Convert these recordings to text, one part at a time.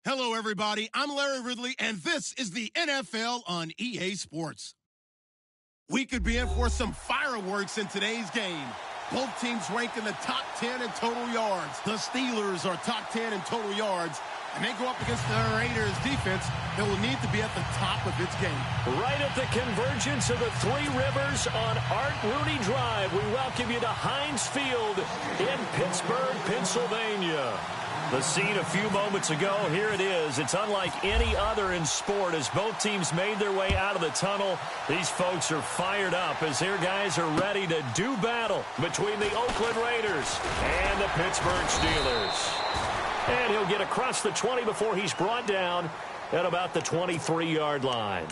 Hello, everybody. I'm Larry Ridley, and this is the NFL on EA Sports. We could be in for some fireworks in today's game. Both teams rank in the top 10 in total yards. The Steelers are top 10 in total yards, and they go up against the Raiders defense that will need to be at the top of its game. Right at the convergence of the Three Rivers on Art Rooney Drive, we welcome you to Heinz Field in Pittsburgh, Pennsylvania. The scene a few moments ago, here it is. It's unlike any other in sport as both teams made their way out of the tunnel. These folks are fired up as their guys are ready to do battle between the Oakland Raiders and the Pittsburgh Steelers. And he'll get across the 20 before he's brought down at about the 23-yard line.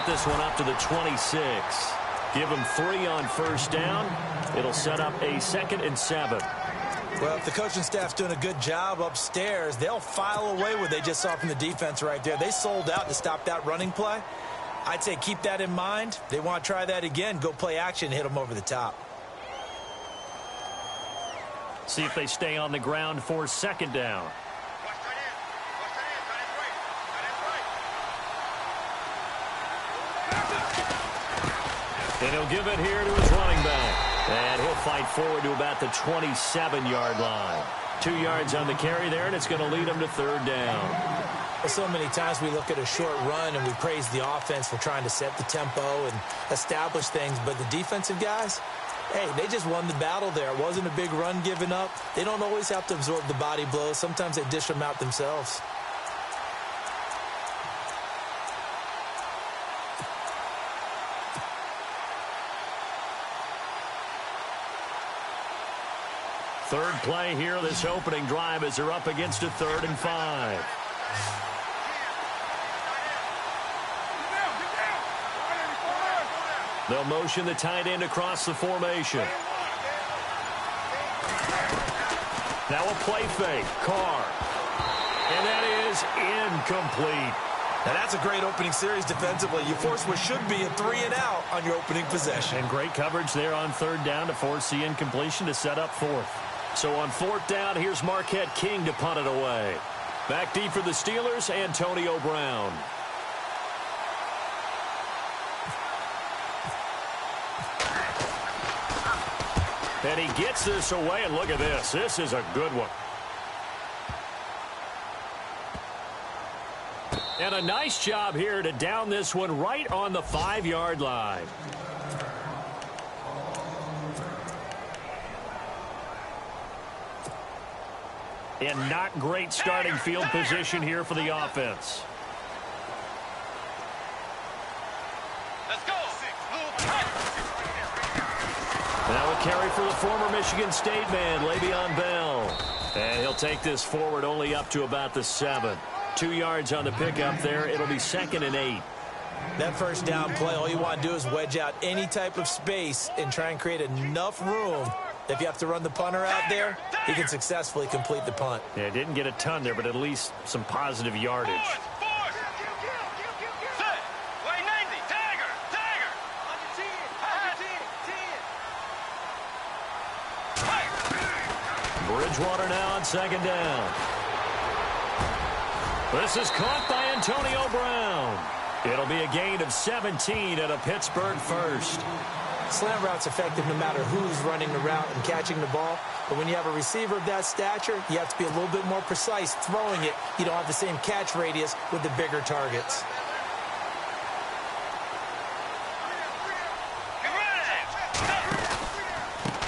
This one up to the 26. Give him 3 on first down. It'll set up a 2nd and 7. Well, if the coaching staff's doing a good job upstairs, they'll file away what they just saw from the defense right there. They sold out to stop that running play. I'd say keep that in mind. They want to try that again. Go play action, hit them over the top. See if they stay on the ground for 2nd down. And he'll give it here to his running back. And he'll fight forward to about the 27-yard line. 2 yards on the carry there, and it's going to lead him to 3rd down. Well, so many times we look at a short run and we praise the offense for trying to set the tempo and establish things. But the defensive guys, hey, they just won the battle there. It wasn't a big run given up. They don't always have to absorb the body blows. Sometimes they dish them out themselves. Third play here, this opening drive as they're up against a 3rd and 5. They'll motion the tight end across the formation. Now a play fake. Carr. And that is incomplete. Now that's a great opening series defensively. You force what should be a 3 and out on your opening possession. And great coverage there on 3rd down to force the incompletion to set up 4th. So on 4th down, here's Marquette King to punt it away. Back deep for the Steelers, Antonio Brown. And he gets this away, and look at this. This is a good one. And a nice job here to down this one right on the 5-yard line. And not great starting field position here for the offense. Let's go. Now a carry for the former Michigan State man, Le'Veon Bell. And he'll take this forward only up to about the 7. 2 yards on the pickup there. It'll be 2nd and 8. That first down play, all you want to do is wedge out any type of space and try and create enough room. If you have to run the punter out there, he can successfully complete the punt. Yeah, didn't get a ton there, but at least some positive yardage. Bridgewater now on 2nd down. This is caught by Antonio Brown. It'll be a gain of 17 at a Pittsburgh 1st. Slant route's effective no matter who's running the route and catching the ball. But when you have a receiver of that stature, you have to be a little bit more precise throwing it. You don't have the same catch radius with the bigger targets.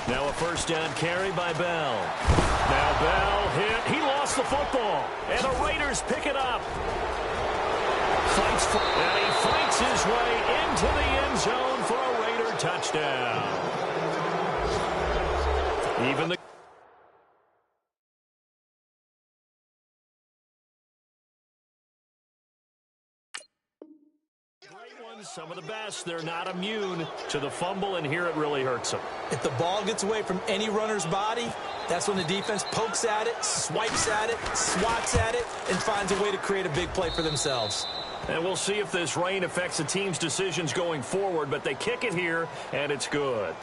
Now a 1st down carry by Bell. Now Bell hit. He lost the football. And the Raiders pick it up. And he fights his way into the end zone for a Raider touchdown. Even the Great ones, some of the best. They're not immune to the fumble, and here it really hurts them. If the ball gets away from any runner's body, that's when the defense pokes at it, swipes at it, swats at it, and finds a way to create a big play for themselves. And we'll see if this rain affects the team's decisions going forward, but they kick it here, and it's good.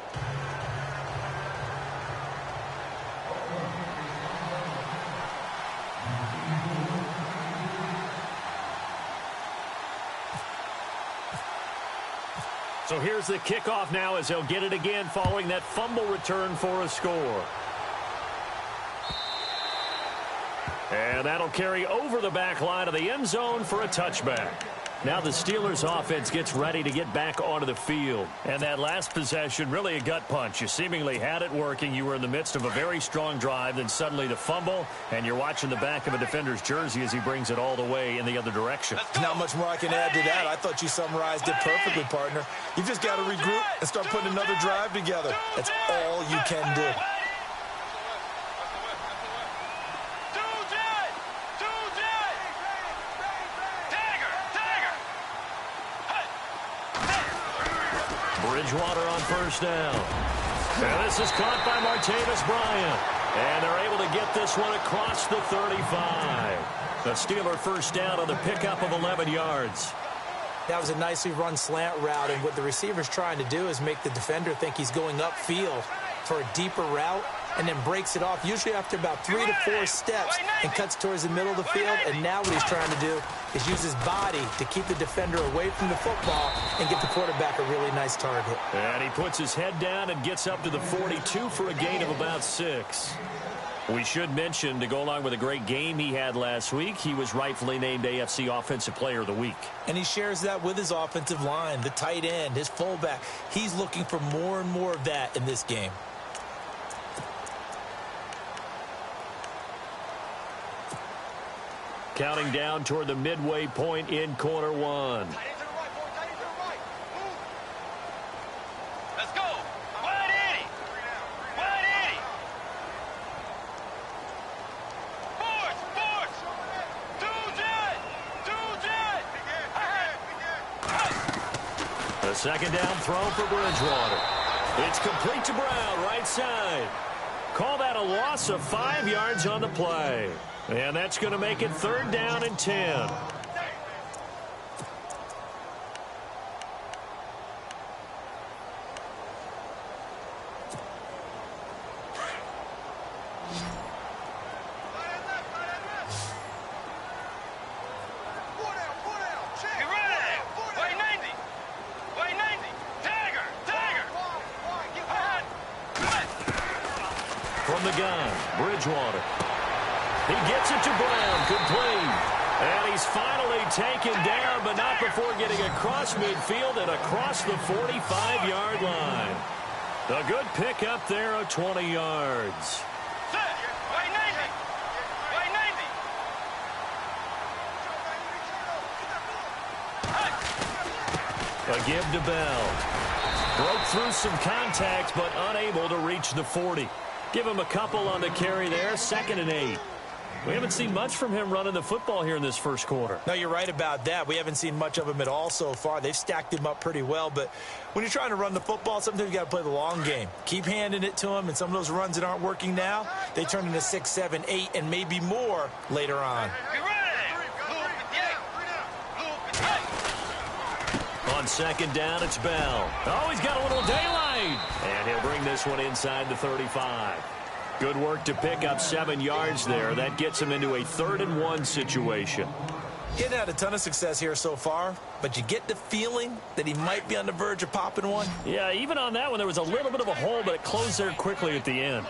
So here's the kickoff now as they'll get it again following that fumble return for a score. And that'll carry over the back line of the end zone for a touchback. Now the Steelers offense gets ready to get back onto the field. And that last possession, really a gut punch. You seemingly had it working. You were in the midst of a very strong drive. Then suddenly the fumble, and you're watching the back of a defender's jersey as he brings it all the way in the other direction. Not much more I can add to that. I thought you summarized it perfectly, partner. You've just got to regroup and start putting another drive together. That's all you can do. Bridgewater on first down. And this is caught by Martavis Bryant. And they're able to get this one across the 35. The Steeler first down on the pickup of 11 yards. That was a nicely run slant route, and what the receiver's trying to do is make the defender think he's going upfield for a deeper route, and then breaks it off, usually after about 3 to 4 steps, and cuts towards the middle of the field. And now what he's trying to do is use his body to keep the defender away from the football and get the quarterback a really nice target. And he puts his head down and gets up to the 42 for a gain of about 6. We should mention, to go along with a great game he had last week, he was rightfully named AFC Offensive Player of the Week. And he shares that with his offensive line, the tight end, his fullback. He's looking for more and more of that in this game. Counting down toward the midway point in quarter one. Let's go. 180. 180. Force. 2 jet. The second down throw for Bridgewater. It's complete to Brown, right side. Call that a loss of 5 yards on the play. And that's going to make it 3rd down and 10. From the gun, Bridgewater. He gets it to Brown, complete. And he's finally taken down, but not before getting across midfield and across the 45-yard line. A good pickup there of 20 yards. A give to Bell. Broke through some contact, but unable to reach the 40. Give him a couple on the carry there, 2nd and 8. We haven't seen much from him running the football here in this first quarter. No, you're right about that. We haven't seen much of him at all so far. They've stacked him up pretty well, but when you're trying to run the football, sometimes you got to play the long game. Keep handing it to him, and some of those runs that aren't working now, they turn into 6, 7, 8, and maybe more later on. On 2nd down, it's Bell. Oh, he's got a little daylight. And he'll bring this one inside the 35. Good work to pick up 7 yards there. That gets him into a 3rd and 1 situation. He hasn't had a ton of success here so far, but you get the feeling that he might be on the verge of popping one. Yeah, even on that one, there was a little bit of a hole, but it closed there quickly at the end.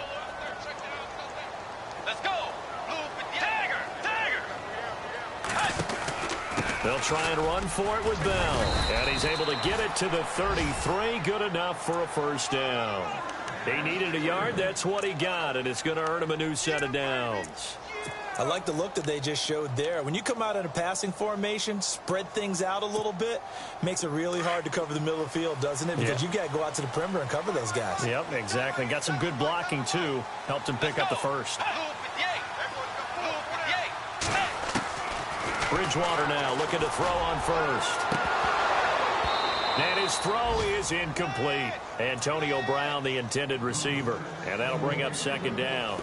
Let's go. They'll try and run for it with Bell. And he's able to get it to the 33. Good enough for a first down. He needed a yard. That's what he got, and it's going to earn him a new set of downs. I like the look that they just showed there. When you come out in a passing formation, spread things out a little bit, makes it really hard to cover the middle of the field, doesn't it? Because you got to go out to the perimeter and cover those guys. Yep, exactly. Got some good blocking, too. Helped him pick up the first. Bridgewater now looking to throw on first. And his throw is incomplete. Antonio Brown, the intended receiver. And that'll bring up second down.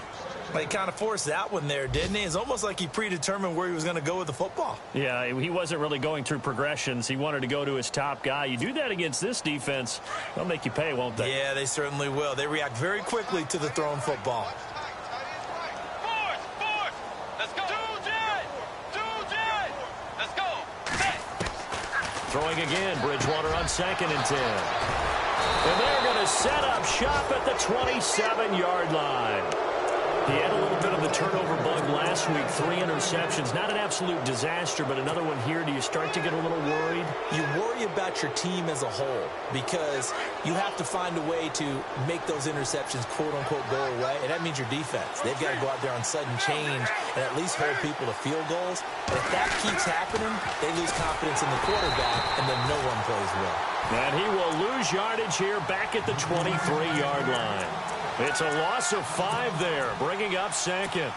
Well, he kind of forced that one there, didn't he? It's almost like he predetermined where he was going to go with the football. Yeah, he wasn't really going through progressions. He wanted to go to his top guy. You do that against this defense, they'll make you pay, won't they? Yeah, they certainly will. They react very quickly to the thrown football. Force. Let's go. Let's go. Throwing again, Bridgewater on 2nd and 10. And they're going to set up shop at the 27-yard line. He had a little bit of the turnover bug last week, 3 interceptions. Not an absolute disaster, but another one here. Do you start to get a little worried? You worry about your team as a whole because you have to find a way to make those interceptions, quote-unquote, go away, and that means your defense. They've got to go out there on sudden change and at least hold people to field goals. And if that keeps happening, they lose confidence in the quarterback, and then no one plays well. And he will lose yardage here back at the 23-yard line. It's a loss of 5 there, bringing up second.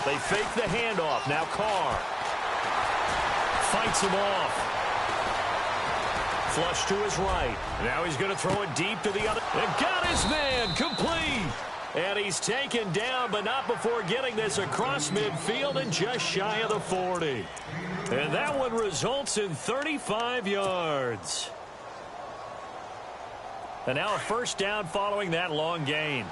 They fake the handoff. Now Carr fights him off. Flush to his right. Now he's going to throw it deep to the other. And got his man complete. And he's taken down, but not before getting this across midfield and just shy of the 40. And that one results in 35 yards. And now a first down following that long gain.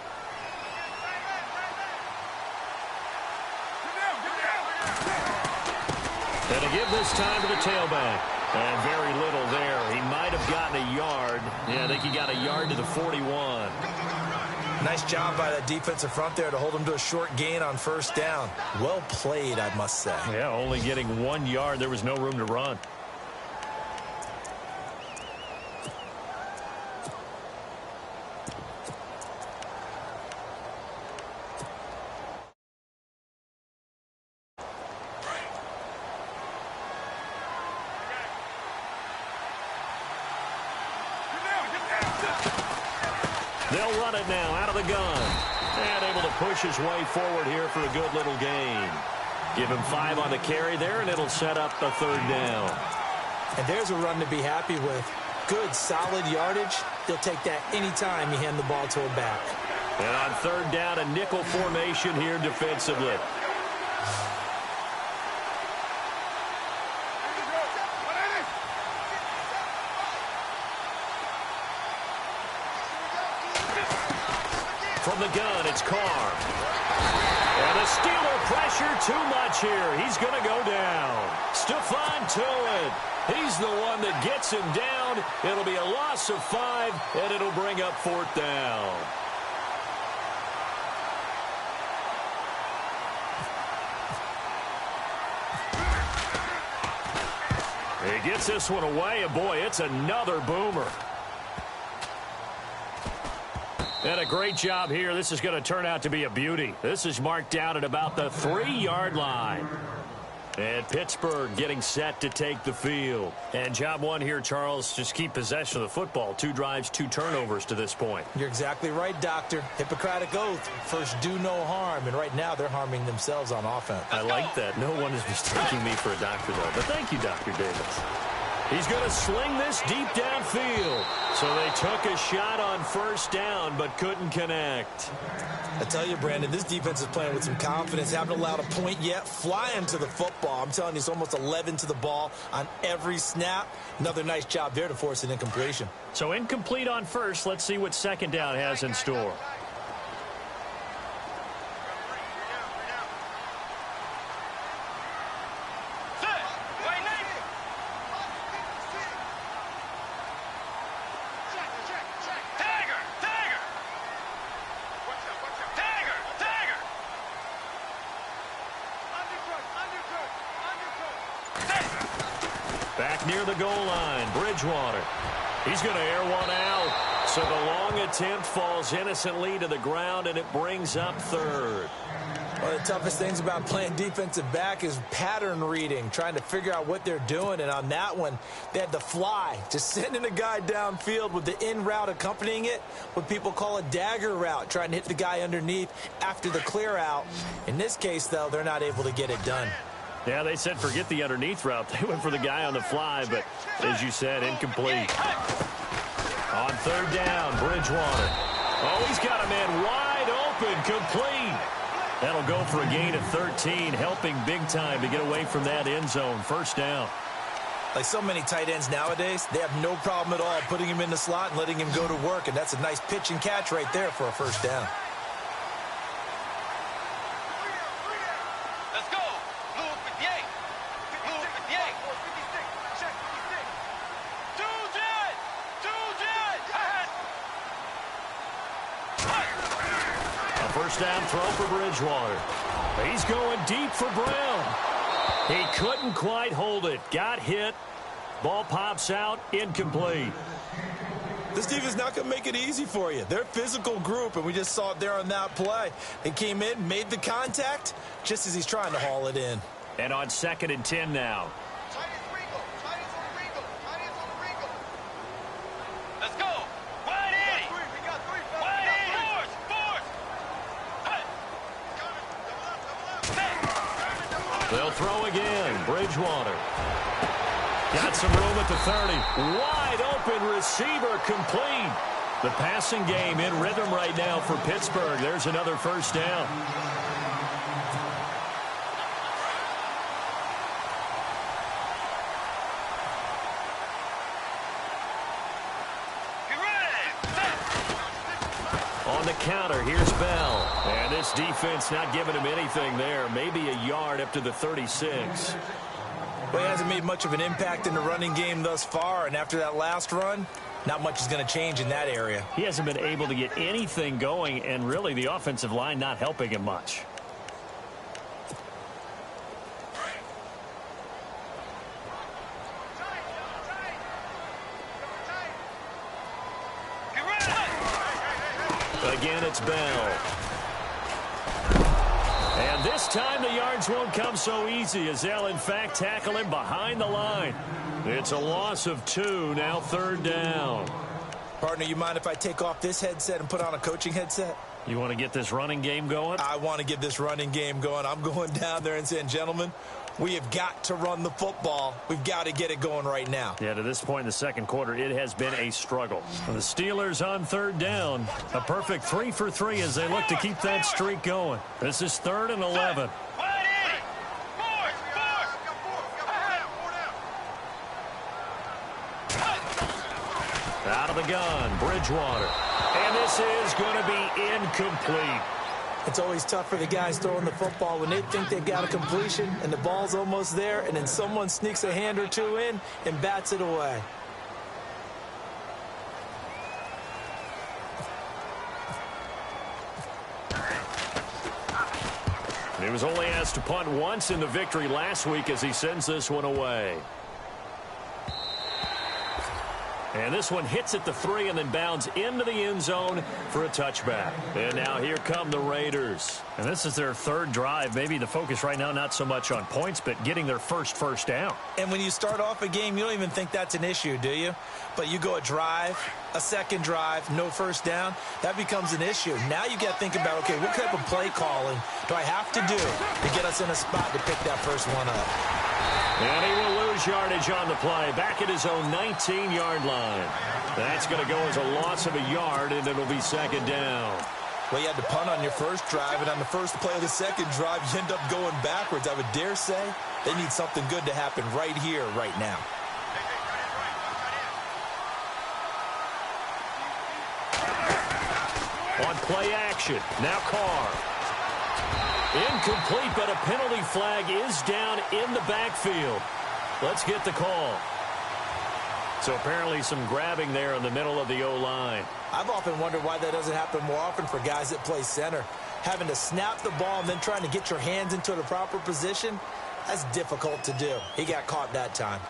And to give this time to the tailback. And very little there. He might have gotten a yard. Yeah, I think he got a yard to the 41. Nice job by that defensive front there to hold him to a short gain on first down. Well played, I must say. Yeah, only getting 1 yard. There was no room to run. They'll run it now out of the gun. And able to push his way forward here for a good little gain. Give him 5 on the carry there, and it'll set up the 3rd down. And there's a run to be happy with. Good, solid yardage. They'll take that anytime you hand the ball to a back. And on 3rd down, a nickel formation here defensively. From the gun, it's Carr. And the Steeler pressure too much here. He's going to go down. Stephon Tuitt. He's the one that gets him down. It'll be a loss of 5, and it'll bring up 4th down. He gets this one away, and boy, it's another boomer. And a great job here. This is going to turn out to be a beauty. This is marked down at about the 3-yard line. And Pittsburgh getting set to take the field. And job 1 here, Charles, just keep possession of the football. 2 drives, 2 turnovers to this point. You're exactly right, Doctor. Hippocratic oath. First, do no harm. And right now, they're harming themselves on offense. I like that. No one is mistaking me for a doctor, though. But thank you, Dr. Davis. He's going to sling this deep downfield. So they took a shot on first down, but couldn't connect. I tell you, Brandon, this defense is playing with some confidence. Haven't allowed a point yet. Flying to the football. I'm telling you, it's almost 11 to the ball on every snap. Another nice job there to force an incompletion. So incomplete on first. Let's see what second down has in store. Back near the goal line, Bridgewater. He's going to air one out. So the long attempt falls innocently to the ground, and it brings up 3rd. One of the toughest things about playing defensive back is pattern reading, trying to figure out what they're doing. And on that one, they had to fly, just sending a guy downfield with the in route accompanying it, what people call a dagger route, trying to hit the guy underneath after the clear out. In this case, though, they're not able to get it done. Yeah, they said forget the underneath route. They went for the guy on the fly, but as you said, incomplete. On third down, Bridgewater. Oh, he's got a man wide open, complete. That'll go for a gain of 13, helping big time to get away from that end zone. First down. Like so many tight ends nowadays, they have no problem at all putting him in the slot and letting him go to work, and that's a nice pitch and catch right there for a first down. Let's go. Blue 58. Blue 58. Check 56. Two jet. A first down throw for Bridgewater. He's going deep for Brown. He couldn't quite hold it. Got hit. Ball pops out. Incomplete. This team is not going to make it easy for you. They're a physical group, and we just saw it there on that play. They came in, made the contact, just as he's trying to haul it in. And on 2nd and 10 now. Let's go. Wide Eddie. Wide Eddie. Force. They'll throw again. Bridgewater. Got some room at the 30. Wide open receiver, complete. The passing game in rhythm right now for Pittsburgh. There's another first down. On the counter, here's Bell. And this defense not giving him anything there. Maybe a yard up to the 36. Well, he hasn't made much of an impact in the running game thus far, and after that last run, not much is going to change in that area. He hasn't been able to get anything going, and really the offensive line not helping him much. Again, it's Bell. And this time the yards won't come so easy as they'll, in fact, tackle him behind the line. It's a loss of 2, now 3rd down. Partner, you mind if I take off this headset and put on a coaching headset? You want to get this running game going? I want to get this running game going. I'm going down there and saying, gentlemen, we have got to run the football. We've got to get it going right now. Yeah, to this point in the second quarter, it has been a struggle. And the Steelers on 3rd down. A perfect 3 for 3 as they look to keep that streak going. This is 3rd and 11. Out of the gun, Bridgewater. And this is going to be incomplete. It's always tough for the guys throwing the football when they think they've got a completion and the ball's almost there, and then someone sneaks a hand or two in and bats it away. He was only asked to punt once in the victory last week as he sends this one away. And this one hits at the 3 and then bounds into the end zone for a touchback. And now here come the Raiders. And this is their 3rd drive. Maybe the focus right now not so much on points, but getting their first down. And when you start off a game, you don't even think that's an issue, do you? But you go a drive, a second drive, no first down, that becomes an issue. Now you got to think about, okay, what type of play calling do I have to do to get us in a spot to pick that first one up? And he will lose yardage on the play, back at his own 19-yard line. That's going to go as a loss of a yard, and it'll be 2nd down. Well, you had to punt on your first drive, and on the first play of the second drive, you end up going backwards. I would dare say they need something good to happen right here, right now. On play action, now Carr. Incomplete, but a penalty flag is down in the backfield. Let's get the call. So apparently some grabbing there in the middle of the O-line. I've often wondered why that doesn't happen more often for guys that play center. Having to snap the ball and then trying to get your hands into the proper position, that's difficult to do. He got caught that time.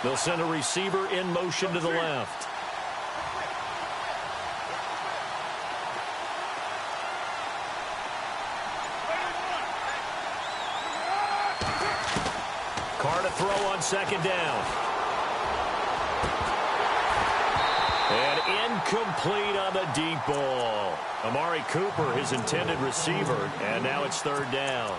They'll send a receiver in motion to the left. Carr to throw on second down. And incomplete on the deep ball. Amari Cooper, his intended receiver, and now it's third down.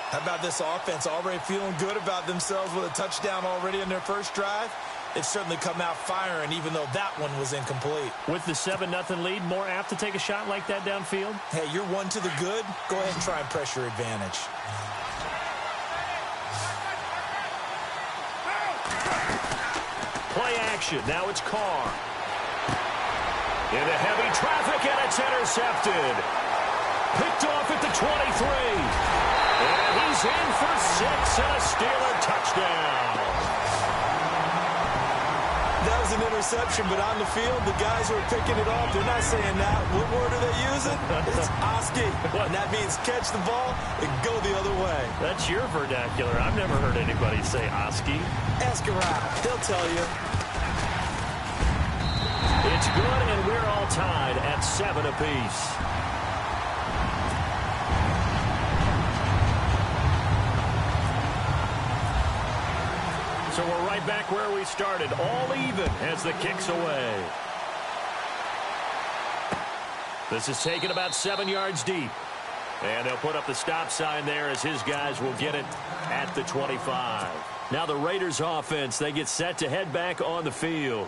How about this offense already feeling good about themselves with a touchdown already in their first drive? They've certainly come out firing, even though that one was incomplete. With the 7-0 lead, more apt to take a shot like that downfield? Hey, you're one to the good. Go ahead and try and press your advantage. Play action. Now it's Carr. Into heavy traffic, and it's intercepted. Picked off at the 23. And he's in for 6 and a Steeler touchdown. That was an interception, but on the field, the guys who are picking it off, they're not saying that. What word are they using? It's Oski. And that means catch the ball and go the other way. That's your vernacular. I've never heard anybody say Oski. Ask around. They'll tell you. It's good, and we're all tied at 7 apiece. So we're right back where we started, all even as the kick's away. This is taken about 7 yards deep. And they'll put up the stop sign there as his guys will get it at the 25. Now the Raiders offense, they get set to head back on the field.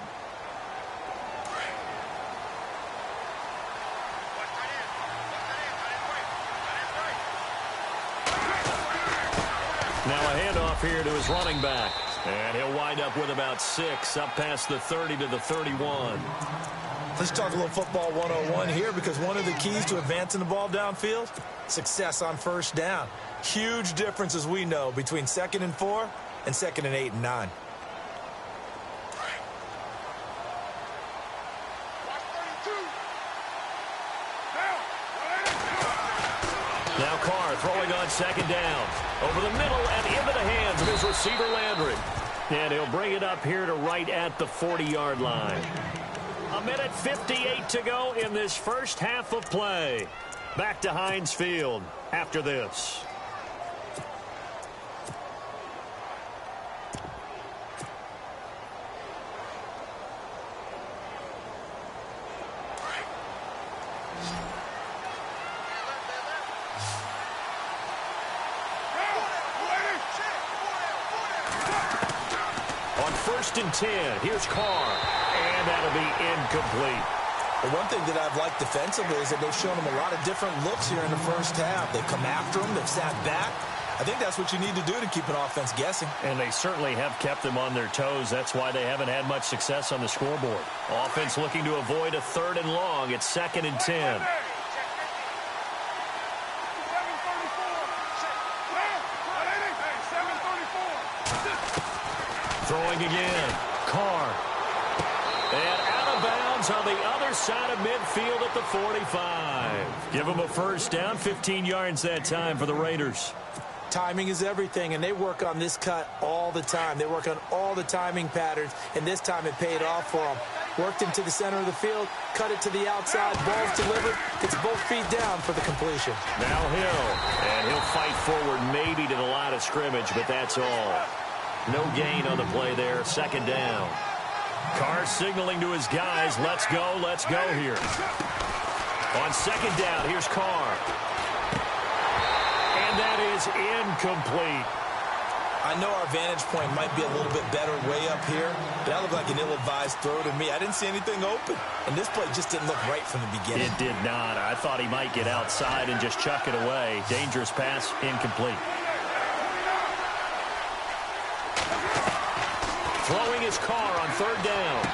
Now a handoff here to his running back. And he'll wind up with about 6 up past the 30 to the 31. Let's talk a little football 101 here, because one of the keys to advancing the ball downfield, success on first down. Huge difference, as we know, between 2nd and 4 and 2nd and 8 and 9. Now Carr throwing on second down. Over the middle and into the hands of his receiver Landry. And he'll bring it up here to right at the 40-yard line. 1:58 to go in this first half of play. Back to Heinz Field after this. On 1st and 10, here's Carr. And that'll be incomplete. The one thing that I've liked defensively is that they've shown them a lot of different looks here in the first half. They've come after them. They've sat back. I think that's what you need to do to keep an offense guessing. And they certainly have kept them on their toes. That's why they haven't had much success on the scoreboard. Offense looking to avoid a 3rd and long. It's 2nd and 10. Throwing again. Carr. And out of bounds on the other side of midfield at the 45. Give them a first down, 15 yards that time for the Raiders. Timing is everything, and they work on this cut all the time. They work on all the timing patterns, and this time it paid off for them. Worked into the center of the field, cut it to the outside, ball's delivered, gets both feet down for the completion. Now Hill, and he'll fight forward maybe to the line of scrimmage, but that's all. No gain on the play there, 2nd down. Carr signaling to his guys, let's go here. On 2nd down, here's Carr. And that is incomplete. I know our vantage point might be a little bit better way up here, but that looked like an ill-advised throw to me. I didn't see anything open, and this play just didn't look right from the beginning. It did not. I thought he might get outside and just chuck it away. Dangerous pass, incomplete. Throwing his Carr on 3rd down.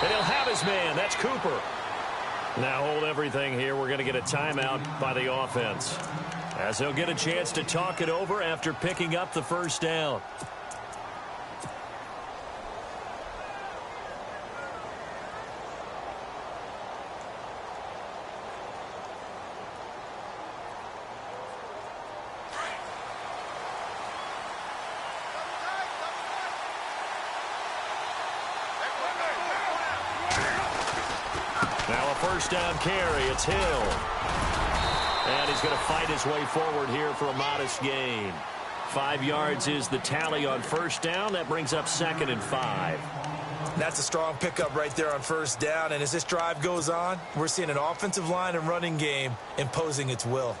And he'll have his man. That's Cooper. Now hold everything here. We're going to get a timeout by the offense, as they'll get a chance to talk it over after picking up the first down. Now a first down carry. It's Hill. And he's going to fight his way forward here for a modest gain. 5 yards is the tally on first down. That brings up 2nd and 5. That's a strong pickup right there on first down. And as this drive goes on, we're seeing an offensive line and running game imposing its will.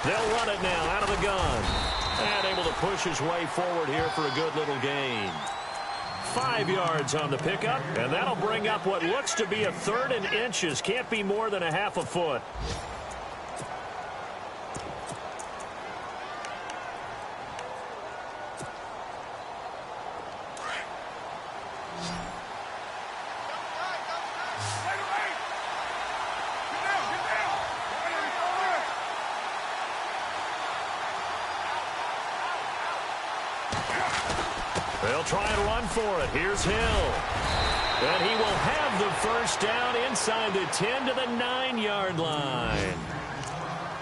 They'll run it now out of the gun. And able to push his way forward here for a good little gain. 5 yards on the pickup, and that'll bring up what looks to be a 3rd and inches. Can't be more than a half a foot. They'll try and run for it. Here's Hill. And he will have the first down inside the 10 to the 9-yard line.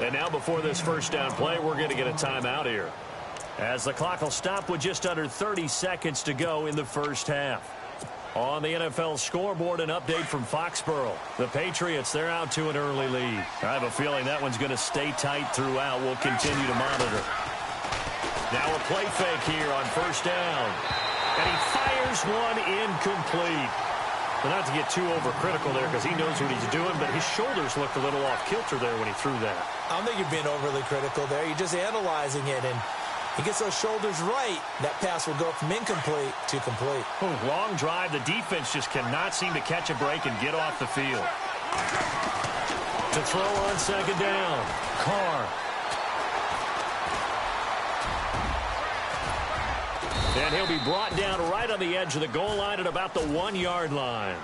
And now before this first down play, we're going to get a timeout here, as the clock will stop with just under 30 seconds to go in the first half. On the NFL scoreboard, an update from Foxborough. The Patriots, they're out to an early lead. I have a feeling that one's going to stay tight throughout. We'll continue to monitor. Now a play fake here on first down. And he fires one incomplete. But not to get too overcritical there, because he knows what he's doing, but his shoulders looked a little off kilter there when he threw that. I don't think you're being overly critical there. You're just analyzing it, and he gets those shoulders right. That pass will go from incomplete to complete. Long drive. The defense just cannot seem to catch a break and get off the field. To throw on second down, Carr. And he'll be brought down right on the edge of the goal line at about the 1-yard line.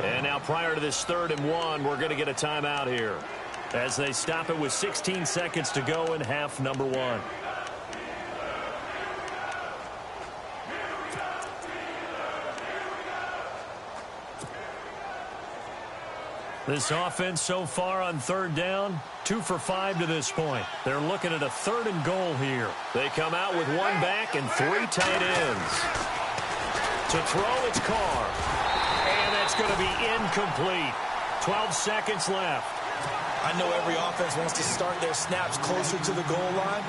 And now prior to this 3rd and 1, we're going to get a timeout here, as they stop it with 16 seconds to go in half number 1. This offense so far on 3rd down, 2 for 5 to this point. They're looking at a 3rd and goal here. They come out with 1 back and 3 tight ends. To throw, it's Carr. And that's going to be incomplete. 12 seconds left. I know every offense wants to start their snaps closer to the goal line,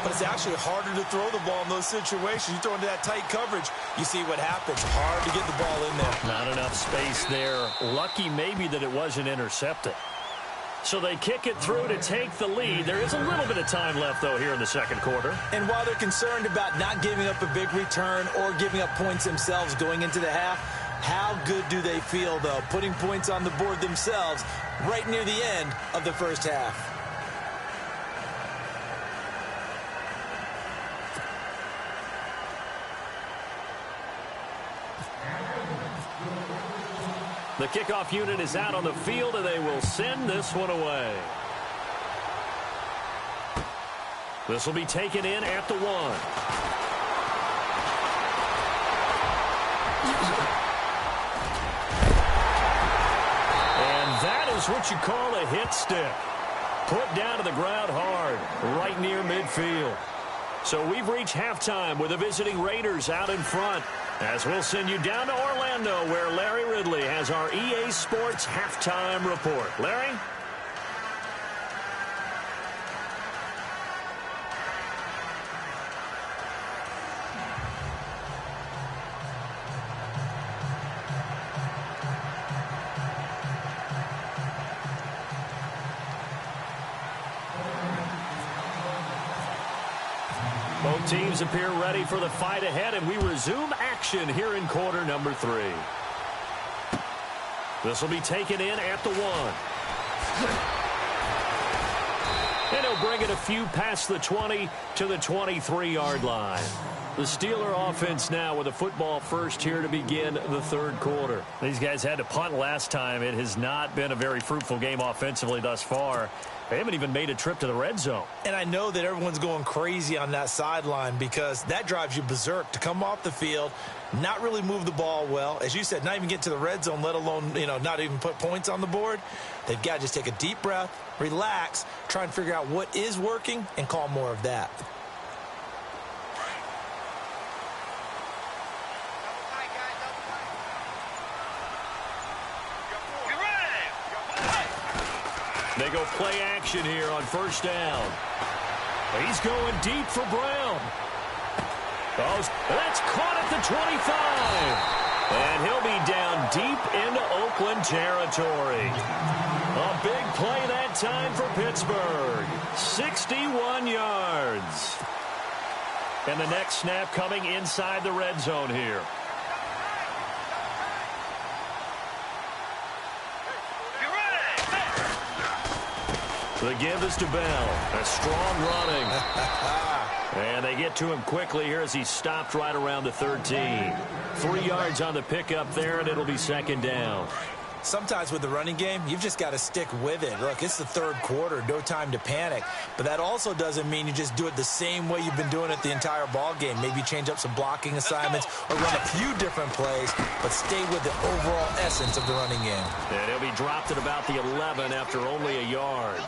but it's actually harder to throw the ball in those situations. You throw into that tight coverage, you see what happens. Hard to get the ball in there. Not enough space there. Lucky maybe that it wasn't intercepted. So they kick it through to take the lead. There is a little bit of time left, though, here in the second quarter. And while they're concerned about not giving up a big return or giving up points themselves going into the half, how good do they feel, though, putting points on the board themselves right near the end of the first half? The kickoff unit is out on the field, and they will send this one away. This will be taken in at the 1. Is what you call a hit stick. Put down to the ground hard, right near midfield. So we've reached halftime with the visiting Raiders out in front, as we'll send you down to Orlando, where Larry Ridley has our EA Sports halftime report. Larry? Both teams appear ready for the fight ahead, and we resume action here in quarter number 3. This will be taken in at the 1. And he'll bring it a few past the 20 to the 23-yard line. The Steeler offense now with a football first here to begin the third quarter. These guys had to punt last time. It has not been a very fruitful game offensively thus far. They haven't even made a trip to the red zone. And I know that everyone's going crazy on that sideline because that drives you berserk to come off the field, not really move the ball well. As you said, not even get to the red zone, let alone, not even put points on the board. They've got to just take a deep breath, relax, try and figure out what is working, and call more of that. They go play action here on first down. He's going deep for Brown. That's caught at the 25. And he'll be down deep into Oakland territory. A big play that time for Pittsburgh. 61 yards. And the next snap coming inside the red zone here. The give is to Bell. A strong running. And they get to him quickly here as he stopped right around the 13. 3 yards on the pickup there, and it'll be second down. Sometimes with the running game, you've just got to stick with it. Look, it's the third quarter, no time to panic. But that also doesn't mean you just do it the same way you've been doing it the entire ball game. Maybe change up some blocking assignments or run a few different plays, but stay with the overall essence of the running game. And he'll be dropped at about the 11 after only a yard.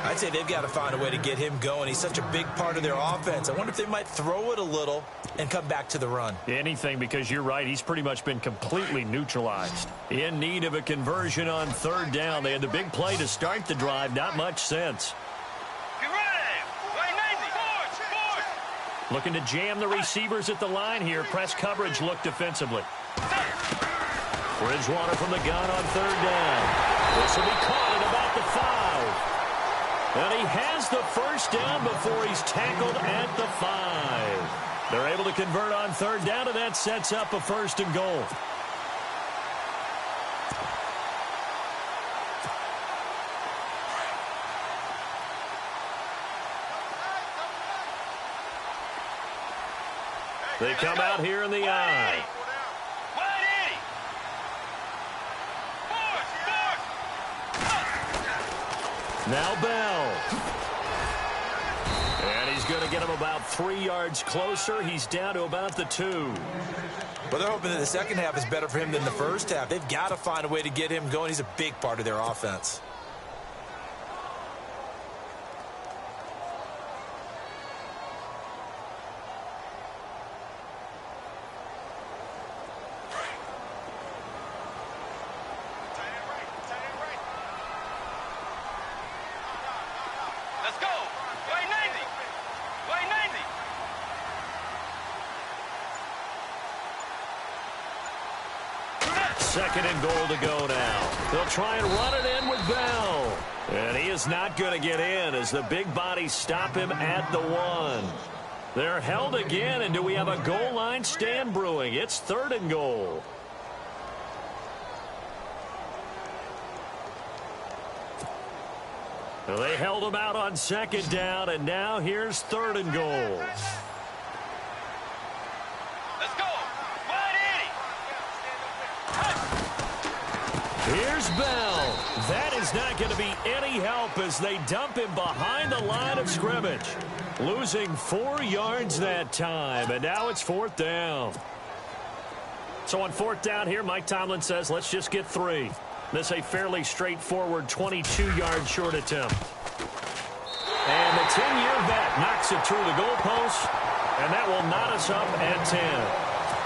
I'd say they've got to find a way to get him going. He's such a big part of their offense. I wonder if they might throw it a little and come back to the run. Anything, because you're right. He's pretty much been completely neutralized. In need of a conversion on third down. They had the big play to start the drive. Not much sense. Looking to jam the receivers at the line here. Press coverage look defensively. Bridgewater from the gun on third down. This will be caught at about the 5. And he has the first down before he's tackled at the 5. They're able to convert on third down, and that sets up a first and goal. They come out here in the I. Now Bell. And he's going to get him about 3 yards closer. He's down to about the 2. Well, they're hoping that the second half is better for him than the first half. They've got to find a way to get him going. He's a big part of their offense. Second and goal to go now. They'll try and run it in with Bell. And he is not going to get in as the big bodies stop him at the 1. They're held again, and do we have a goal line stand brewing? It's third and goal. Well, they held him out on second down, and now here's third and goal. Here's Bell. That is not going to be any help as they dump him behind the line of scrimmage. Losing 4 yards that time, and now it's fourth down. So on fourth down here, Mike Tomlin says, let's just get 3. This a fairly straightforward 22-yard short attempt. And the 10-year vet knocks it through the goalpost, and that will knot us up at 10.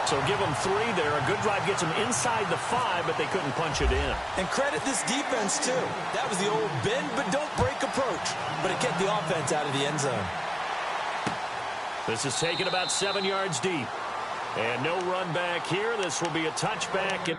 So give them 3 there. A good drive gets them inside the 5, but they couldn't punch it in. And credit this defense, too. That was the old bend but don't break approach. But it kept the offense out of the end zone. This is taken about 7 yards deep. And no run back here. This will be a touchback.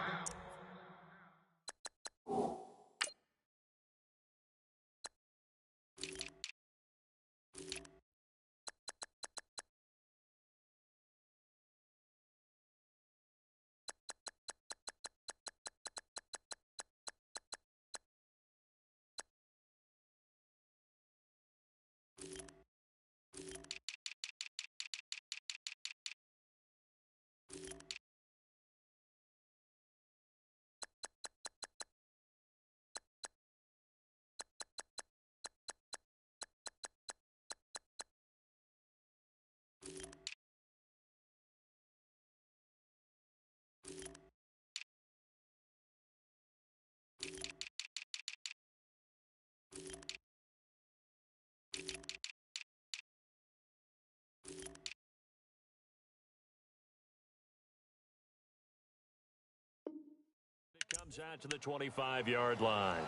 Comes out to the 25-yard line.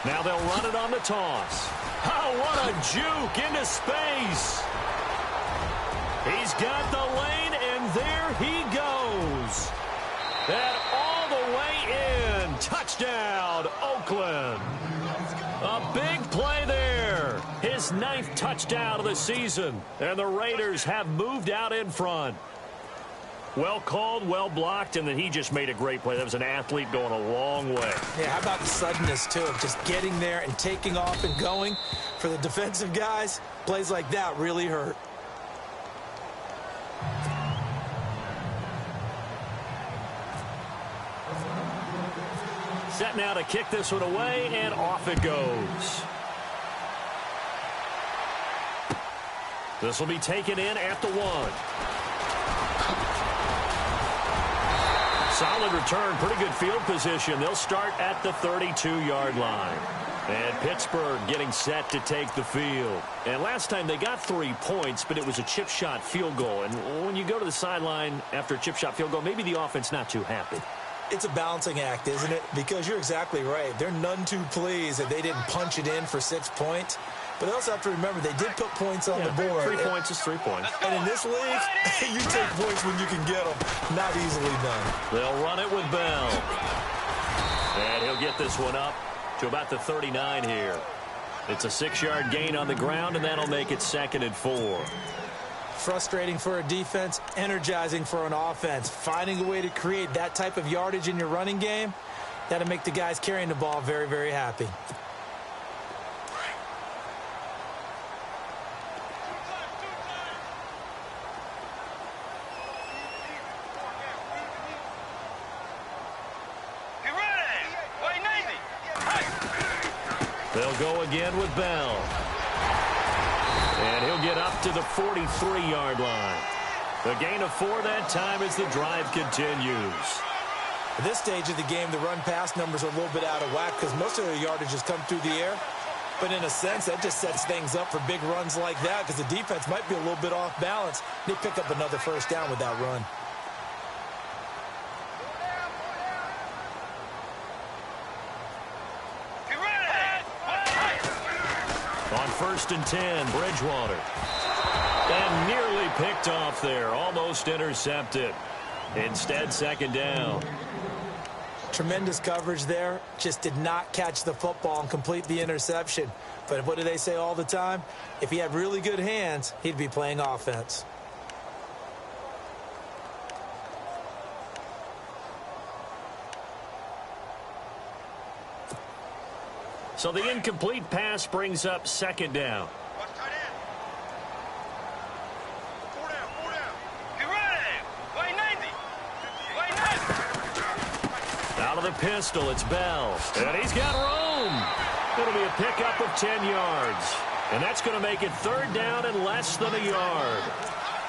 Now they'll run it on the toss. Oh, what a juke into space. He's got the lane, and there he goes. And all the way in. Touchdown, Oakland. A big play there. His 9th touchdown of the season. And the Raiders have moved out in front. Well called, well blocked, and then he just made a great play. That was an athlete going a long way. Yeah, how about the suddenness, too, of just getting there and taking off and going? For the defensive guys, plays like that really hurt. Set now to kick this one away, and off it goes. This will be taken in at the 1. Solid return, pretty good field position. They'll start at the 32-yard line. And Pittsburgh getting set to take the field. And last time they got 3 points, but it was a chip shot field goal. And when you go to the sideline after a chip shot field goal, maybe the offense not too happy. It's a balancing act, isn't it? Because you're exactly right. They're none too pleased that they didn't punch it in for 6 points. But they also have to remember they did put points on the board. 3 points is 3 points. And in this league, you take points when you can get them. Not easily done. They'll run it with Bell. And he'll get this one up to about the 39 here. It's a 6-yard gain on the ground, and that'll make it 2nd and 4. Frustrating for a defense, energizing for an offense. Finding a way to create that type of yardage in your running game, that'll make the guys carrying the ball very, very happy. They'll go again with Bell. And he'll get up to the 43-yard line. The gain of 4 that time as the drive continues. At this stage of the game, the run-pass numbers are a little bit out of whack because most of their yardage has come through the air. But in a sense, that just sets things up for big runs like that because the defense might be a little bit off balance. They pick up another first down with that run. On 1st and 10, Bridgewater. And nearly picked off there. Almost intercepted. Instead, 2nd down. Tremendous coverage there. Just did not catch the football and complete the interception. But what do they say all the time? If he had really good hands, he'd be playing offense. So the incomplete pass brings up 2nd down. Out of the pistol, it's Bell. And he's got room. It'll be a pickup of 10 yards. And that's going to make it 3rd down and less than a yard.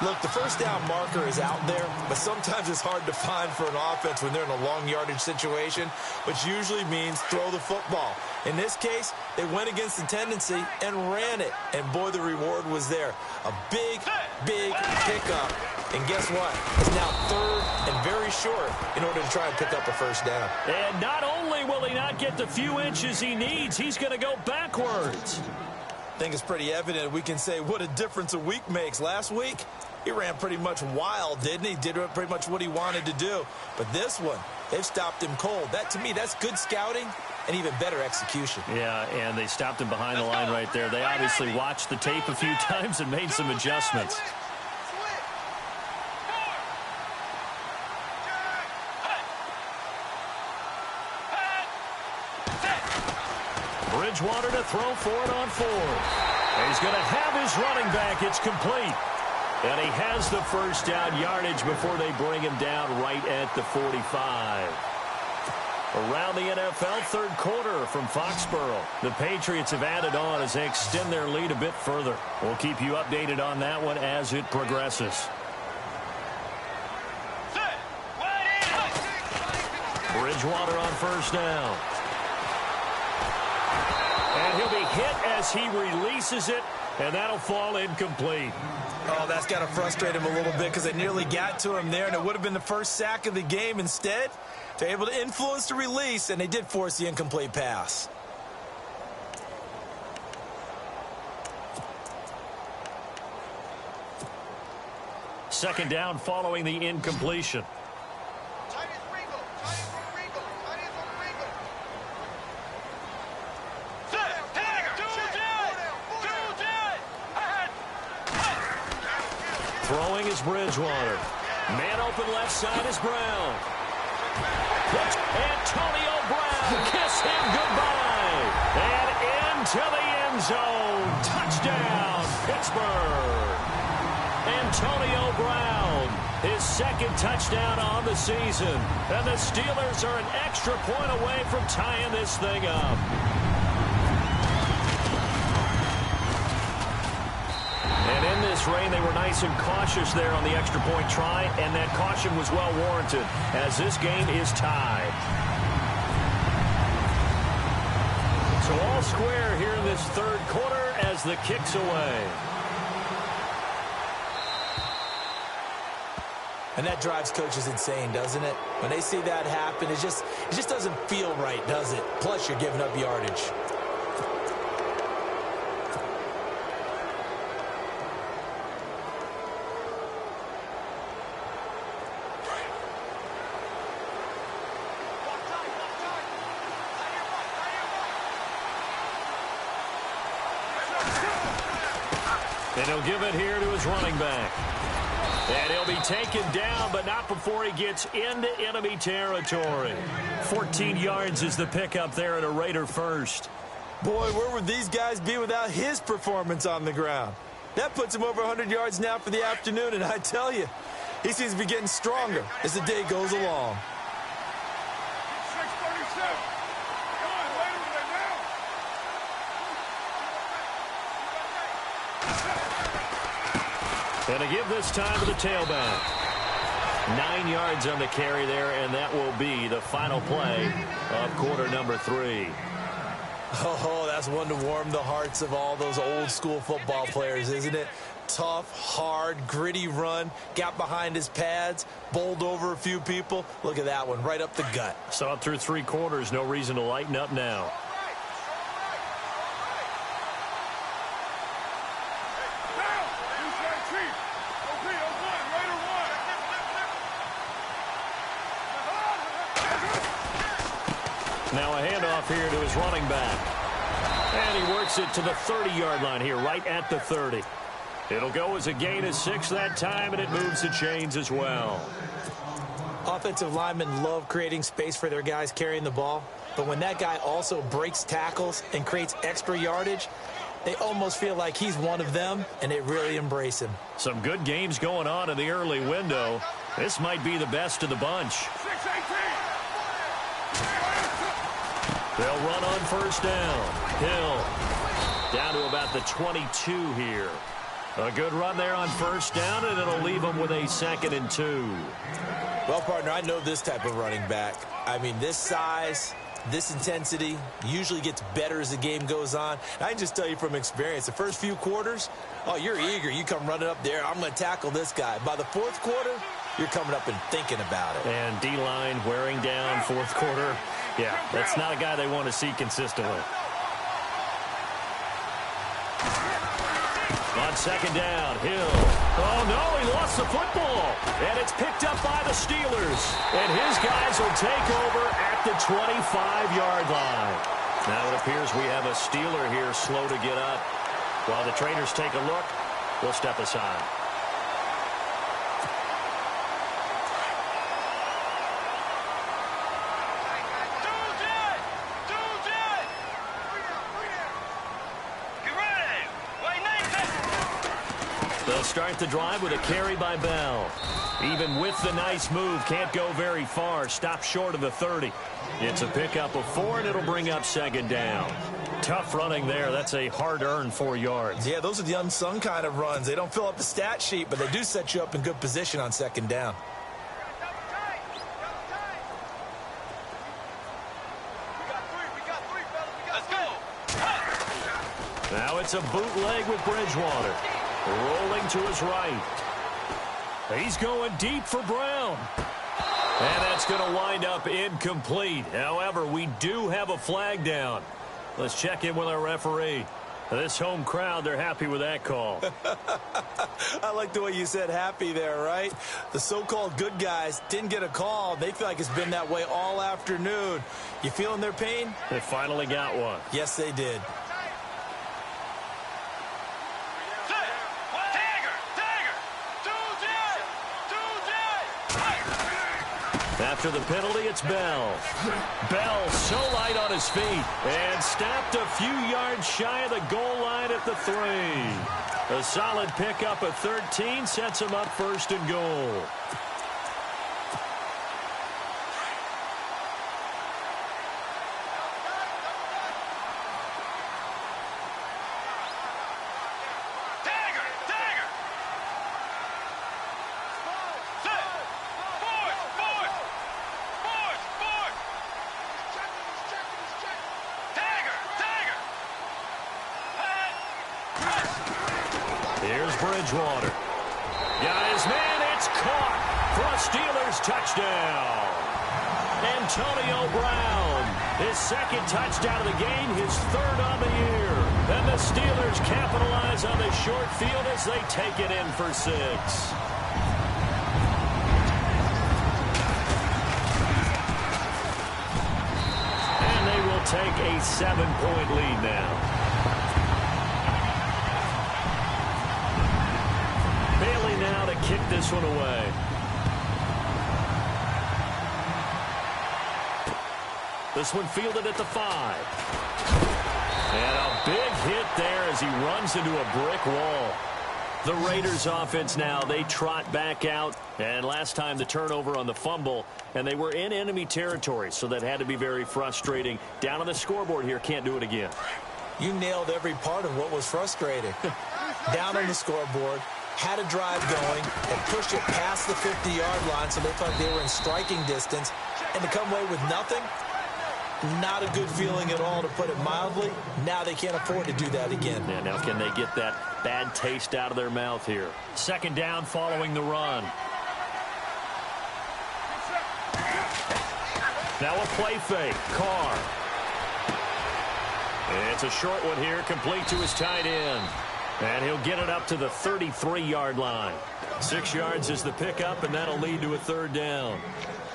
Look, the first down marker is out there, but sometimes it's hard to find for an offense when they're in a long yardage situation, which usually means throw the football. In this case, they went against the tendency and ran it. And, boy, the reward was there. A big, big pickup. And guess what? It's now 3rd and very short in order to try and pick up a first down. And not only will he not get the few inches he needs, he's going to go backwards. I think it's pretty evident. We can say what a difference a week makes. Last week, he ran pretty much wild, didn't he? Did pretty much what he wanted to do. But this one, they've stopped him cold. That, to me, that's good scouting and even better execution. Yeah, and they stopped him behind the line right there. They obviously watched the tape a few times and made some adjustments. Bridgewater to throw for it on 4th. And he's going to have his running back. It's complete. And he has the first down yardage before they bring him down right at the 45. Around the NFL third quarter from Foxborough. The Patriots have added on as they extend their lead a bit further. We'll keep you updated on that one as it progresses. Bridgewater on first down. And he'll be hit as he releases it, and that'll fall incomplete. Oh, that's got to frustrate him a little bit because they nearly got to him there, and it would have been the first sack of the game. Instead, they're able to influence the release, and they did force the incomplete pass. Second down following the incompletion. Throwing is Bridgewater. Man open left side is Brown. Antonio Brown, kiss him goodbye. And into the end zone. Touchdown, Pittsburgh. Antonio Brown, his second touchdown on the season. And the Steelers are an extra point away from tying this thing up. And in this rain, they were nice and cautious there on the extra point try, and that caution was well warranted as this game is tied. So all square here in this third quarter as the kick's away. And that drives coaches insane, doesn't it? When they see that happen, it just doesn't feel right, does it? Plus, you're giving up yardage. And he'll give it here to his running back. And he'll be taken down, but not before he gets into enemy territory. 14 yards is the pickup there at a Raider first. Boy, where would these guys be without his performance on the ground? That puts him over 100 yards now for the afternoon, and I tell you, he seems to be getting stronger as the day goes along. And to give this time to the tailback. 9 yards on the carry there, and that will be the final play of quarter number 3. Oh, that's one to warm the hearts of all those old-school football players, isn't it? Tough, hard, gritty run, got behind his pads, bowled over a few people. Look at that one, right up the gut. Saw it through 3 quarters, no reason to lighten up now. Now a handoff here to his running back. And he works it to the 30-yard line here, right at the 30. It'll go as a gain of 6 that time, and it moves the chains as well. Offensive linemen love creating space for their guys carrying the ball, but when that guy also breaks tackles and creates extra yardage, they almost feel like he's one of them, and they really embrace him. Some good games going on in the early window. This might be the best of the bunch. They'll run on first down. Hill down to about the 22 here. A good run there on first down, and it'll leave them with a 2nd and 2. Well, partner, I know this type of running back. I mean, this size, this intensity usually gets better as the game goes on. I can just tell you from experience, the first few quarters, oh, you're eager. You come running up there, I'm going to tackle this guy. By the 4th quarter, you're coming up and thinking about it. And D-line wearing down 4th quarter. Yeah, that's not a guy they want to see consistently. On second down, Hill. Oh, no, he lost the football. And it's picked up by the Steelers. And his guys will take over at the 25-yard line. Now it appears we have a Steeler here slow to get up. While the trainers take a look, we'll step aside. start the drive with a carry by Bell. Even with the nice move, can't go very far. Stop short of the 30. It's a pickup of 4, and it'll bring up second down. Tough running there. That's a hard-earned 4 yards. Yeah, those are the unsung kind of runs. They don't fill up the stat sheet, but they do set you up in good position on second down. Now it's a bootleg with Bridgewater. Rolling to his right. He's going deep for Brown. And that's going to wind up incomplete. However, we do have a flag down. Let's check in with our referee. This home crowd, they're happy with that call. I like the way you said happy there, right? The so-called good guys didn't get a call. They feel like it's been that way all afternoon. You feeling their pain? They finally got one. Yes, they did. After the penalty, it's Bell. Bell so light on his feet and snapped a few yards shy of the goal line at the 3. A solid pickup of 13 sets him up first and goal. Here's Bridgewater. Got his man. It's caught for a Steelers touchdown. Antonio Brown, his second touchdown of the game, his third on the year. And the Steelers capitalize on the short field as they take it in for 6. And they will take a 7-point lead now. Now to kick this one away. This one fielded at the 5. And a big hit there as he runs into a brick wall. The Raiders offense now, they trot back out. And last time the turnover on the fumble, and they were in enemy territory, so that had to be very frustrating. Down on the scoreboard here, can't do it again. You nailed every part of what was frustrating. Down on the scoreboard, had a drive going, and pushed it past the 50-yard line so they thought they were in striking distance, and to come away with nothing, not a good feeling at all, to put it mildly. Now they can't afford to do that again. Yeah, now can they get that bad taste out of their mouth here? Second down following the run. Now a play fake. Carr. It's a short one here, complete to his tight end. And he'll get it up to the 33-yard line. 6 yards is the pickup, and that'll lead to a third down.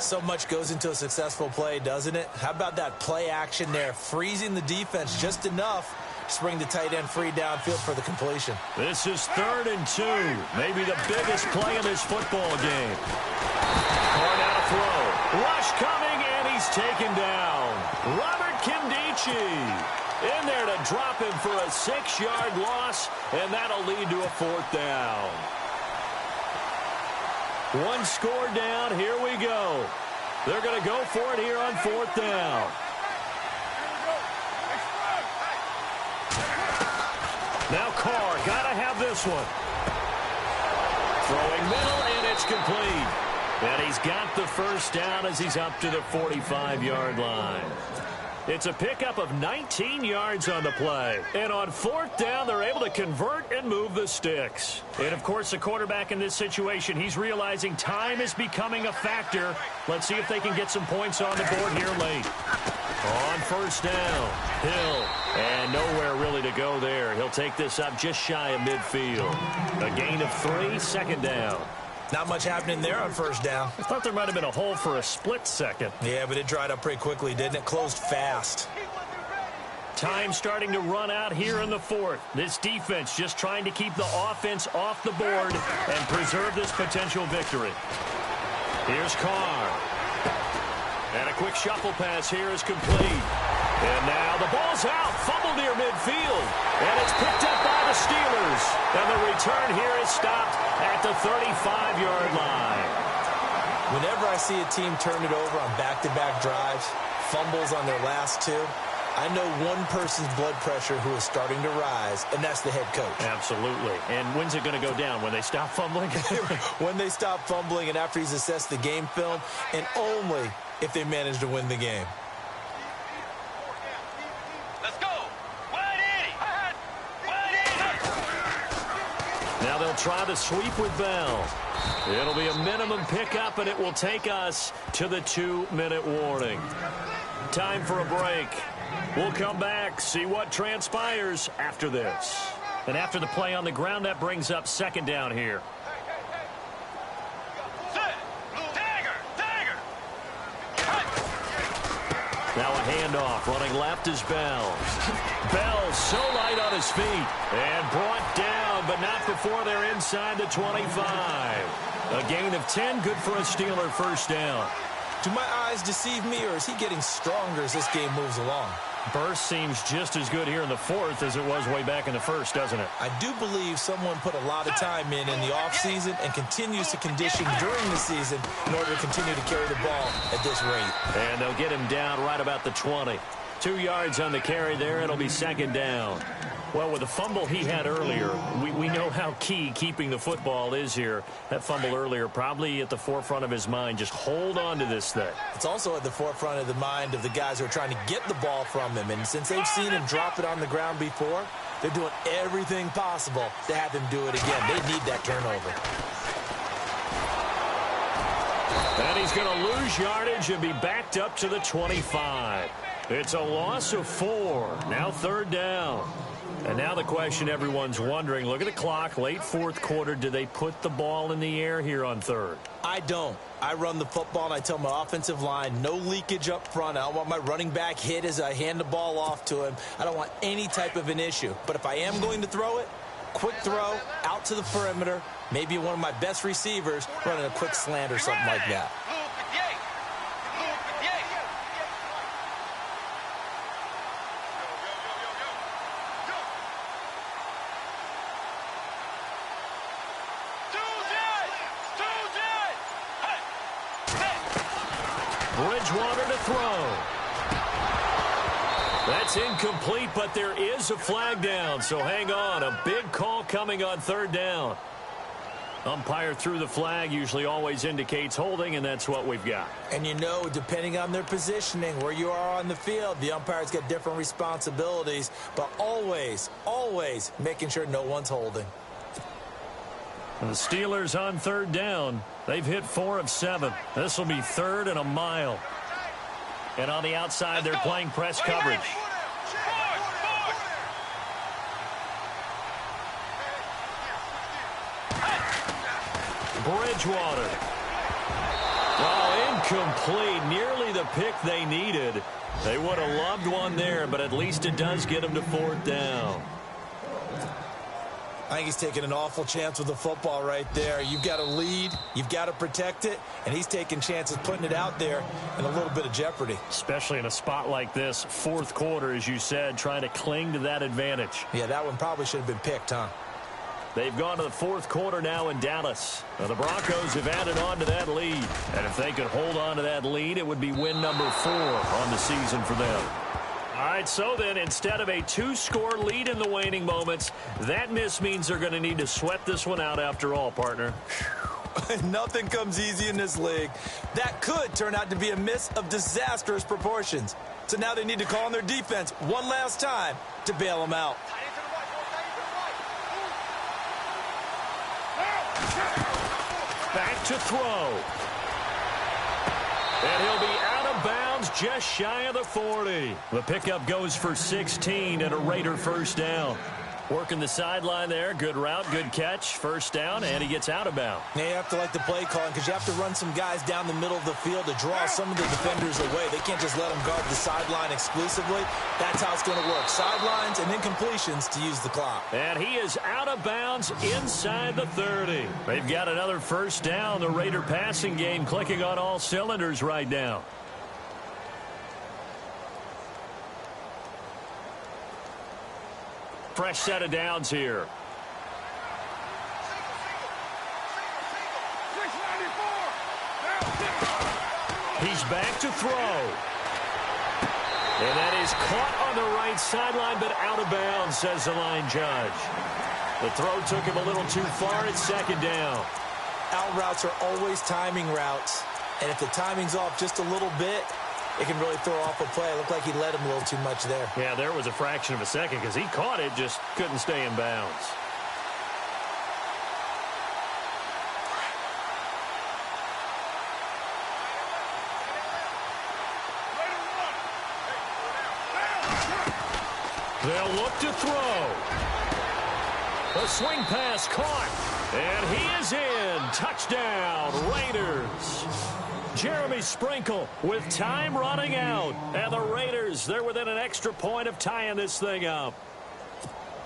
So much goes into a successful play, doesn't it? How about that play action there, freezing the defense just enough to bring the tight end free downfield for the completion. This is 3rd and 2, maybe the biggest play of this football game. Carr now to throw. Rush coming, and he's taken down. Robert Kimdichie in there to drop him for a 6-yard loss, and that'll lead to a 4th down. One score down. Here we go. They're going to go for it here on 4th down. Now Carr, got to have this one. Throwing middle, and it's complete. And he's got the first down as he's up to the 45-yard line. It's a pickup of 19 yards on the play. And on 4th down, they're able to convert and move the sticks. And, of course, the quarterback in this situation, he's realizing time is becoming a factor. Let's see if they can get some points on the board here late. On 1st down, Hill. And nowhere really to go there. He'll take this up just shy of midfield. A gain of 3, 2nd down. Not much happening there on 1st down. I thought there might have been a hole for a split second. Yeah, but it dried up pretty quickly, didn't it? Closed fast. Time starting to run out here in the 4th. This defense just trying to keep the offense off the board and preserve this potential victory. Here's Carr. And a quick shuffle pass here is complete. And now the ball's out. Fumble near midfield. And it's picked up by the Steelers. And the return here is stopped at the 35-yard line. Whenever I see a team turn it over on back-to-back drives, fumbles on their last two, I know one person's blood pressure who is starting to rise, and that's the head coach. Absolutely. And when's it going to go down? When they stop fumbling? When they stop fumbling and after he's assessed the game film, and only if they manage to win the game. Let's go. Now they'll try to sweep with Bell. It'll be a minimum pickup, and it will take us to the 2-minute warning. Time for a break. We'll come back, see what transpires after this. And after the play on the ground, that brings up second down here. Now a handoff. Running left is Bell. Bell so light on his feet. And brought down, but not before they're inside the 25. A gain of 10, good for a Steeler first down. Do my eyes deceive me, or is he getting stronger as this game moves along? Burst seems just as good here in the fourth as it was way back in the first, doesn't it? I do believe someone put a lot of time in the offseason and continues to condition during the season in order to continue to carry the ball at this rate. And they'll get him down right about the 20. 2 yards on the carry there. It'll be second down. Well, with the fumble he had earlier, we know how key keeping the football is here. That fumble earlier probably at the forefront of his mind. Just hold on to this thing. It's also at the forefront of the mind of the guys who are trying to get the ball from him. And since they've seen him drop it on the ground before, they're doing everything possible to have him do it again. They need that turnover. And he's going to lose yardage and be backed up to the 25. It's a loss of 4. Now third down. And now the question everyone's wondering, look at the clock, late fourth quarter, do they put the ball in the air here on third? I don't. I run the football, and I tell my offensive line, no leakage up front. I don't want my running back hit as I hand the ball off to him. I don't want any type of an issue. But if I am going to throw it, quick throw, out to the perimeter, maybe one of my best receivers running a quick slant or something like that. Bridgewater to throw. That's incomplete, but there is a flag down, so hang on. A big call coming on third down. Umpire threw the flag, usually always indicates holding, and that's what we've got. And you know, depending on their positioning, where you are on the field, the umpire's got different responsibilities, but always, always making sure no one's holding. And the Steelers on third down. They've hit 4 of 7. This will be third and a mile. And on the outside, they're playing press coverage. Bridgewater. Oh, incomplete. Nearly the pick they needed. They would have loved one there, but at least it does get them to fourth down. I think he's taking an awful chance with the football right there. You've got to lead, you've got to protect it, and he's taking chances putting it out there in a little bit of jeopardy. Especially in a spot like this, fourth quarter, as you said, trying to cling to that advantage. Yeah, that one probably should have been picked, huh? They've gone to the fourth quarter now in Dallas. Now the Broncos have added on to that lead. And if they could hold on to that lead, it would be win number 4 on the season for them. All right, so then instead of a 2-score lead in the waning moments, that miss means they're going to need to sweat this one out after all, partner. Nothing comes easy in this league. That could turn out to be a miss of disastrous proportions. So now they need to call on their defense one last time to bail them out. Back to throw. And he'll be out of bounds just shy of the 40. The pickup goes for 16 and a Raider first down. Working the sideline there. Good route, good catch. First down, and he gets out of bounds. Now you have to like the play calling because you have to run some guys down the middle of the field to draw some of the defenders away. They can't just let them guard the sideline exclusively. That's how it's going to work. Sidelines and then completions to use the clock. And he is out of bounds inside the 30. They've got another first down. The Raider passing game clicking on all cylinders right now. Fresh set of downs here. He's back to throw. And that is caught on the right sideline, but out of bounds, says the line judge. The throw took him a little too far. It's second down. Out routes are always timing routes. And if the timing's off just a little bit, it can really throw off a play. It looked like he led him a little too much there. Yeah, there was a fraction of a second because he caught it, just couldn't stay in bounds. They'll look to throw. The swing pass caught. And he is in. Touchdown, Raiders. Jeremy Sprinkle with time running out. And the Raiders, they're within an extra point of tying this thing up.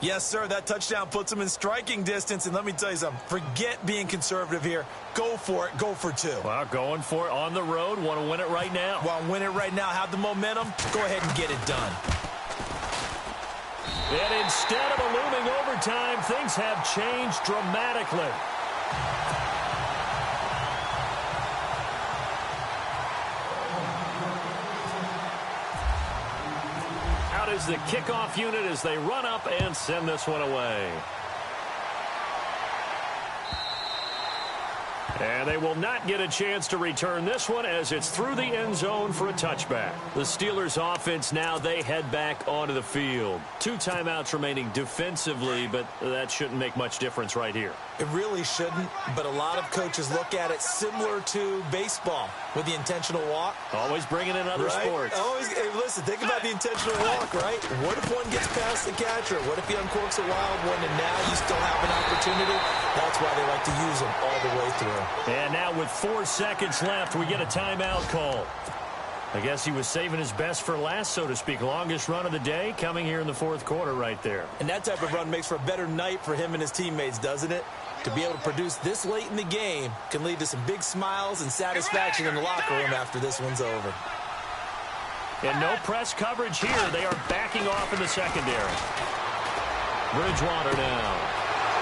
Yes, sir. That touchdown puts them in striking distance. And let me tell you something. Forget being conservative here. Go for it. Go for two. Well, going for it on the road. Want to win it right now. Want to win it right now. Have the momentum. Go ahead and get it done. And instead of a looming overtime, things have changed dramatically. Out is the kickoff unit as they run up and send this one away. And they will not get a chance to return this one as it's through the end zone for a touchback. The Steelers offense now, they head back onto the field. 2 timeouts remaining defensively, but that shouldn't make much difference right here. It really shouldn't, but a lot of coaches look at it similar to baseball with the intentional walk. Always bringing in other sports. Always, hey, listen, think about the intentional walk, right? What if one gets past the catcher? What if he uncorks a wild one and now you still have an opportunity? That's why they like to use them all the way through. And now with 4 seconds left, we get a timeout call. I guess he was saving his best for last, so to speak. Longest run of the day coming here in the 4th quarter right there. And that type of run makes for a better night for him and his teammates, doesn't it? To be able to produce this late in the game can lead to some big smiles and satisfaction in the locker room after this one's over. And no press coverage here. They are backing off in the secondary. Bridgewater now.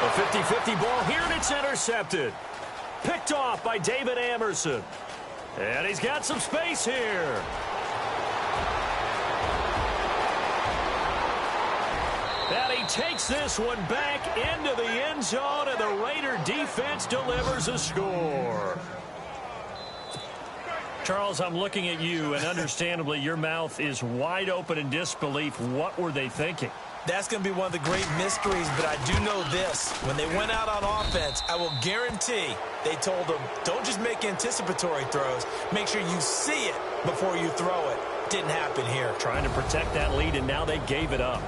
A 50-50 ball here, and it's intercepted. Picked off by David Amerson. And he's got some space here. And he takes this one back into the end zone, and the Raider defense delivers a score. Charles, I'm looking at you, and understandably, your mouth is wide open in disbelief. What were they thinking? That's going to be one of the great mysteries, but I do know this. When they went out on offense, I will guarantee they told them, don't just make anticipatory throws. Make sure you see it before you throw it. Didn't happen here. Trying to protect that lead, and now they gave it up.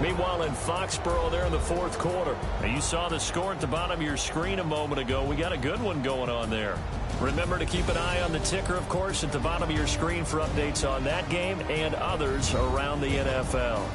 Meanwhile, in Foxborough, they're in the 4th quarter. Now, you saw the score at the bottom of your screen a moment ago. We got a good one going on there. Remember to keep an eye on the ticker, of course, at the bottom of your screen for updates on that game and others around the NFL.